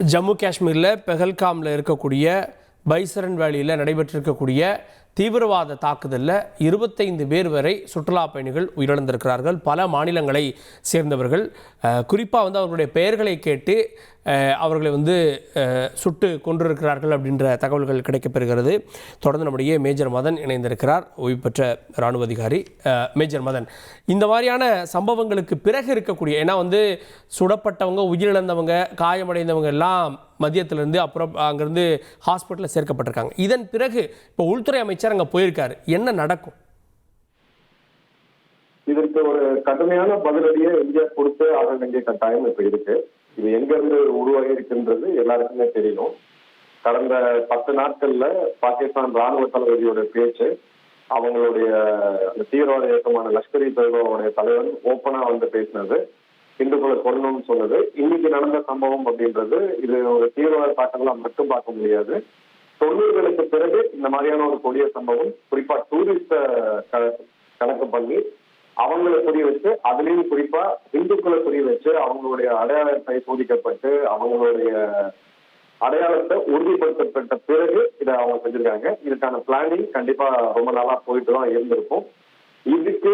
ஜம்மு காஷ்மீரில் பெஹல்காமில் இருக்கக்கூடிய பைசரன் வேலியில் நடைபெற்றிருக்கக்கூடிய தீவிரவாத தாக்குதலில் 25 பேர் வரை சுற்றுலா பயணிகள் உயிரிழந்திருக்கிறார்கள். பல மாநிலங்களை சேர்ந்தவர்கள். குறிப்பாக அவர்களுடைய பெயர்களை கேட்டு அவர்களை சுட்டு கொன்றிருக்கிறார்கள் அப்படின்ற தகவல்கள் கிடைக்கப்பெறுகிறது. தொடர்ந்து நம்முடைய மேஜர் மதன் இணைந்திருக்கிறார், ஓய்வு பெற்ற இராணுவ அதிகாரி. மேஜர் மதன், இந்த மாதிரியான சம்பவங்களுக்கு பிறகு இருக்கக்கூடிய, ஏன்னா சுடப்பட்டவங்க, உயிரிழந்தவங்க, காயமடைந்தவங்க எல்லாம் மதியத்திலிருந்து அப்புறம் அங்கேருந்து ஹாஸ்பிட்டலில் சேர்க்கப்பட்டிருக்காங்க. இதன் பிறகு இப்போ உள்துறை அமைச்சர் அங்கே போயிருக்காரு, என்ன நடக்கும்? இதற்கு ஒரு கடுமையான பதிலடியை இந்தியா கொடுத்து ஆக வேண்டிய கட்டாயம் இப்ப இருக்கு. இது எங்கிருந்து உருவாகி இருக்கின்றது எல்லாருக்குமே தெரியணும். கடந்த 10 நாட்கள்ல பாகிஸ்தான் ராணுவ தளபதியோட பேச்சு, அவங்களுடைய தீவிரவாத இயக்கமான லஷ்கர் இ தொய்பாவுடைய தலைவர் ஓப்பனா பேசினது, இந்துக்களை கொல்லணும்னு சொன்னது, இன்னைக்கு நடந்த சம்பவம் அப்படின்றது இது ஒரு தீவிரவாத தாக்கங்களா மட்டும் பார்க்க முடியாது. 90களுக்கு பிறகு இந்த மாதிரியான ஒரு கொடிய சம்பவம், குறிப்பா டூரிஸ்ட கணக்கு பண்ணி அவங்களை புரிய வச்சு, அதுலயும் குறிப்பா இந்துக்களை புரிய வச்சு அவங்களுடைய அடையாளத்தை சோதிக்கப்பட்டு அவங்களுடைய அடையாளத்தை உறுதிப்படுத்தப்பட்ட பிறகு இதை அவங்க செஞ்சிருக்காங்க. இதுக்கான பிளானிங் கண்டிப்பா ரொம்ப நாளா போயிட்டு தான் இருந்திருக்கும். இதுக்கு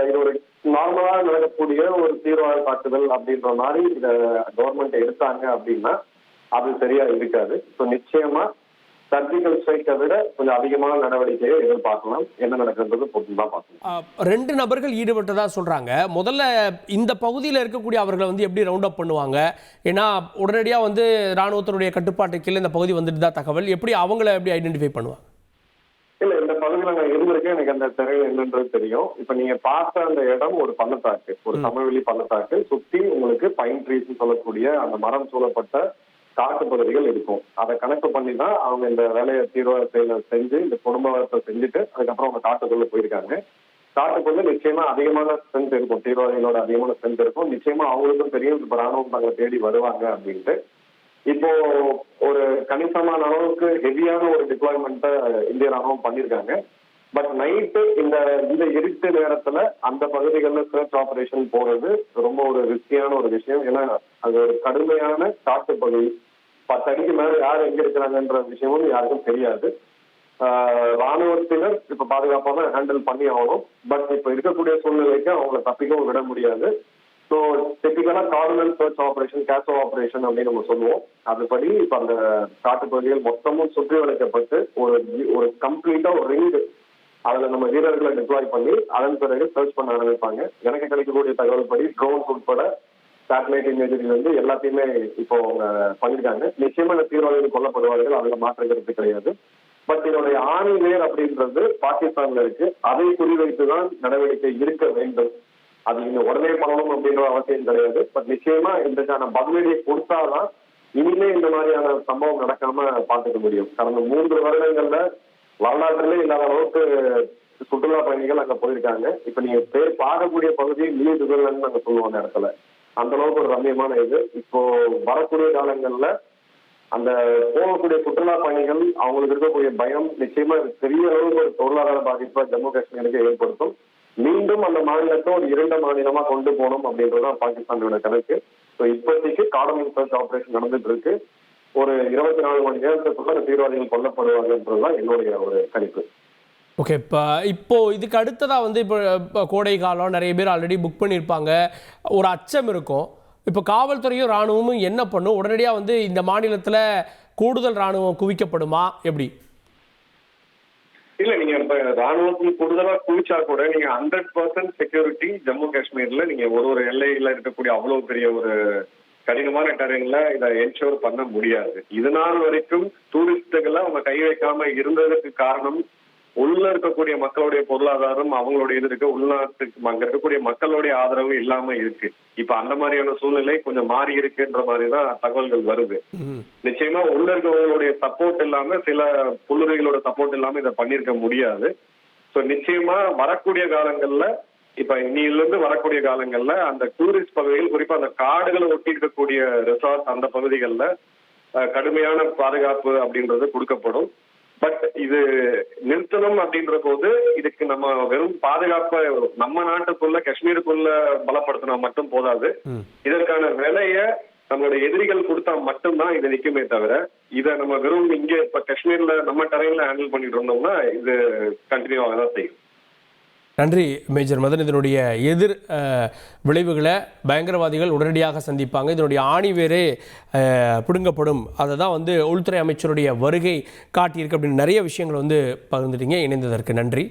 இது ஒரு நார்மலா நடக்கக்கூடிய ஒரு தீவிரவாத தாக்குதல் அப்படின்ற மாதிரி இத கவர்மெண்ட் எடுத்தாங்க அப்படின்னா அது சரியா இருக்காது. ஸோ நிச்சயமா சர்ஜிக்கல் ஸ்ட்ரைக்கை விட கொஞ்சம் அதிகமான நடவடிக்கையை எதிர்பார்க்கலாம். என்ன நடக்கிறது பொறுத்து தான் பார்க்கணும். 2 நபர்கள் ஈடுபட்டதா சொல்றாங்க. முதல்ல இந்த பகுதியில் இருக்கக்கூடிய அவர்களை எப்படி ரவுண்ட் அப் பண்ணுவாங்க? ஏன்னா உடனடியாக ராணுவத்தினுடைய கட்டுப்பாட்டு கீழே இந்த பகுதி வந்துட்டு தான் தகவல். எப்படி அவங்கள எப்படி ஐடென்டிஃபை பண்ணுவாங்க? இல்ல, இந்த பகுதியில் நான் இருந்திருக்கேன், எனக்கு அந்த திரையில் என்னன்றது தெரியும். இப்ப நீங்க பார்த்த அந்த இடம் ஒரு பள்ளத்தாக்கு, ஒரு சமவெளி பள்ளத்தாக்கு. சுத்தி உங்களுக்கு பைன் ட்ரீஸ் சொல்லக்கூடிய அந்த மரம் சூழப்பட்ட காட்டு பகுதிகள் இருக்கும். அதை கணக்கு பண்ணி தான் அவங்க இந்த வேலையை தீவிரவாத செயலை செஞ்சு இந்த குடும்பத்தை செஞ்சுட்டு அதுக்கப்புறம் அவங்க காட்டுக்குள்ள போயிருக்காங்க. காட்டுக்குள்ள நிச்சயமா அதிகமான ஸ்ட்ரென்த் இருக்கும், தீவிரவாதிகளோட அதிகமான ஸ்ட்ரென்த் இருக்கும். நிச்சயமா அவங்களுக்கும் தெரியும் இப்ப ராணுவம் தங்களை தேடி வருவாங்க அப்படின்ட்டு. இப்போ ஒரு கணிசமான அளவுக்கு ஹெவியான ஒரு டிப்ளாய்மெண்ட்டை இந்திய ராணுவம் பண்ணியிருக்காங்க. பட் நைட்டு இந்த இருட்டு நேரத்துல அந்த பகுதிகளில் சர்ச் ஆபரேஷன் போறது ரொம்ப ஒரு ரிஸ்கியான ஒரு விஷயம். ஏன்னா அது ஒரு கடுமையான காட்டு பகுதி. 10 அடிக்கு மேல யார் எங்க இருக்கிறாங்கன்ற விஷயமும் யாருக்கும் தெரியாது. ராணுவத்தினர் இப்ப பாதுகாப்பாக தான் ஹேண்டில் பண்ணி ஆகணும். பட் இப்ப இருக்கக்கூடிய சூழ்நிலைக்கு அவங்களை தப்பிக்கவும் விட முடியாது. ஸோ டிபிக்கலா கார்டினல் சர்ச் ஆபரேஷன், கேசோ ஆபரேஷன் அப்படின்னு நம்ம சொல்லுவோம். அதுபடி இப்ப அந்த காட்டு பகுதிகள் மொத்தமும் சுற்றி வளைக்கப்பட்டு ஒரு கம்ப்ளீட்டா ஒரு ரிங், அதுல நம்ம வீரர்களை டிப்ளாய் பண்ணி அதன் பிறகு சர்ச் பண்ண ஆரம்பிப்பாங்க. எனக்கு கிடைக்கக்கூடிய தகவல் படி ட்ரோன்ஸ் உட்பட சேட்டலைட் இமேஜரி எல்லாத்தையுமே இப்போ அவங்க பண்ணிருக்காங்க. நிச்சயமா இந்த தீவிரவாதிகள் கொல்லப்படுவார்கள், அதுல மாற்றுகிறது கிடையாது. பட் இதனுடைய ஆணி வேர் அப்படின்றது பாகிஸ்தான்ல இருக்கு. அதை குறிவைத்துதான் நடவடிக்கை இருக்க வேண்டும். அது நீங்க உடனே பண்ணணும் அப்படின்ற அவசியம் கிடையாது. பட் நிச்சயமா இதற்கான பதிலடியை கொடுத்தாதான் இனிமே இந்த மாதிரியான சம்பவம் நடக்காம பார்த்துக்க முடியும். கடந்த 3 வருடங்கள்ல வரலாற்றிலே இல்லாத அளவுக்கு சுற்றுலா பயணிகள் அங்க போயிருக்காங்க. இப்ப நீங்க பார்க்கக்கூடிய பகுதி மினி சுவிட்சர்லாந்து நாங்க சொல்லுவோம் அந்த இடத்துல. அந்த அளவுக்கு ஒரு ரம்மியமான இது. இப்போ வரக்கூடிய காலங்கள்ல அந்த போகக்கூடிய சுற்றுலா பயணிகள் அவங்களுக்கு இருக்கக்கூடிய பயம் நிச்சயமா பெரிய அளவுக்கு ஒரு பொருளாதார பாதிப்பை ஜம்மு காஷ்மீருக்கு ஏற்படுத்தும். மீண்டும் அந்த மாநிலத்தை ஒரு 2 மாநிலமா கொண்டு போகணும் அப்படின்றதுதான் பாகிஸ்தானோட கணக்கு. ஸோ இப்போதைக்கு கார்டினல் சர்ச் ஆபரேஷன் நடந்துட்டு இருக்கு. ஒரு 24 மணி நேரத்துக்குள்ள தீவிரவாதிகள் கொல்லப்படுவாங்கன்றதுதான் என்னுடைய ஒரு கணிப்பு. ஓகே, இப்போ இதுக்கு அடுத்ததா இப்போ கோடை காலம், நிறைய பேர் ஆல்ரெடி புக் பண்ணியிருப்பாங்க, ஒரு அச்சம் இருக்கும். இப்போ காவல்துறையும் ராணுவமும் என்ன பண்ணும்? உடனடியாக இந்த மாநிலத்தில் கூடுதல் ராணுவம் குவிக்கப்படுமா? எப்படி? இல்ல, நீங்க இப்ப ராணுவத்தில் கூடுதலா குவிச்சா கூட நீங்க 100% செக்யூரிட்டி ஜம்மு காஷ்மீர்ல நீங்க ஒரு எல்லையில இருக்கக்கூடிய அவ்வளவு பெரிய ஒரு கடினமான டெரெயின்ல இதை என்ஷோர் பண்ண முடியாது. இதனால் வரைக்கும் டூரிஸ்டுகளை அவங்க கை வைக்காம இருந்ததுக்கு காரணம் உள்ள இருக்கக்கூடிய மக்களுடைய பொருளாதாரம், அவங்களுடைய இது இருக்கு, உள்நாட்டுக்கு அங்க இருக்கக்கூடிய மக்களுடைய ஆதரவு இல்லாம இருக்கு. இப்ப அந்த மாதிரியான சூழ்நிலை கொஞ்சம் மாறி இருக்குன்ற மாதிரிதான் தகவல்கள் வருது. நிச்சயமா உள்ள இருக்கவங்களுடைய சப்போர்ட் இல்லாம, சில புல்லுரைகளோட சப்போர்ட் இல்லாம இதை பண்ணிருக்க முடியாது. ஸோ நிச்சயமா வரக்கூடிய காலங்கள்ல, இப்ப இன்னிலிருந்து வரக்கூடிய காலங்கள்ல அந்த டூரிஸ்ட் பகுதிகள், குறிப்பா அந்த காடுகளை ஒட்டி இருக்கக்கூடிய ரிசார்ட், அந்த பகுதிகளில் கடுமையான பாதுகாப்பு அப்படின்றது கொடுக்கப்படும். பட் இது நிறுத்தணும் அப்படின்ற போது இதுக்கு நம்ம வெறும் பாதுகாப்பை நம்ம நாட்டுக்குள்ள காஷ்மீருக்குள்ள பலப்படுத்தினா மட்டும் போதாது. இதற்கான விலைய நம்மளோட எதிரிகள் கொடுத்தா மட்டும்தான் இது நிக்குமே தவிர இதை நம்ம வெறும் இங்கே இப்ப காஷ்மீர்ல நம்ம டரைன்ல ஹேண்டில் பண்ணிட்டு இருந்தோம்னா இது கண்டினியூ ஆக தான் செய்யும். நன்றி மேஜர் மதன். இதனுடைய எதிர் விளைவுகளை பயங்கரவாதிகள் உடனடியாக சந்திப்பாங்க. இதனுடைய ஆணிவேரே பிடுங்கப்படும். அதை தான் உள்துறை அமைச்சருடைய வருகை காட்டியிருக்கு அப்படின்னு நிறைய விஷயங்கள் பகிர்ந்துட்டீங்க. இணைந்ததற்கு நன்றி.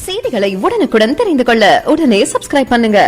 செய்திகளை உடனுக்குடன் தெரிந்து கொள்ள உடனே சப்ஸ்கிரைப் பண்ணுங்க.